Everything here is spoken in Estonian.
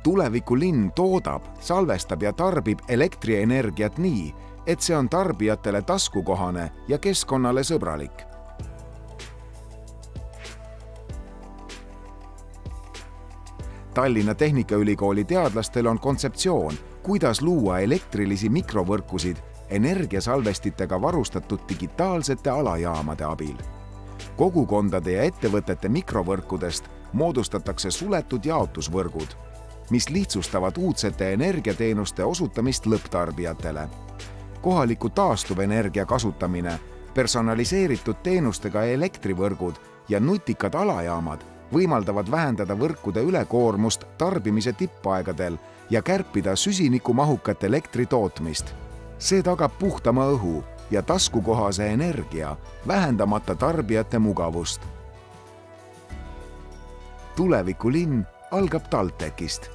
Tulevikulinn toodab, salvestab ja tarbib elektrienergiat nii, et see on tarbijatele taskukohane ja keskkonnale sõbralik. Tallinna Tehnikaülikooli teadlastel on kontseptsioon, kuidas luua elektrilisi mikrovõrkusid energiasalvestitega varustatud digitaalsete alajaamade abil. Kogukondade ja ettevõtete mikrovõrkudest moodustatakse suletud jaotusvõrgud, mis lihtsustavad uudsete energiateenuste osutamist lõpptarbijatele. Kohaliku taastuvenergia kasutamine, personaliseeritud teenustega elektrivõrgud ja nutikad alajaamad võimaldavad vähendada võrkude ülekoormust tarbimise tippaegadel ja kärpida süsinikumahukat elektri tootmist. See tagab puhtama õhu ja taskukohase energia, vähendamata tarbijate mugavust. Tulevikulinn algab TalTechist.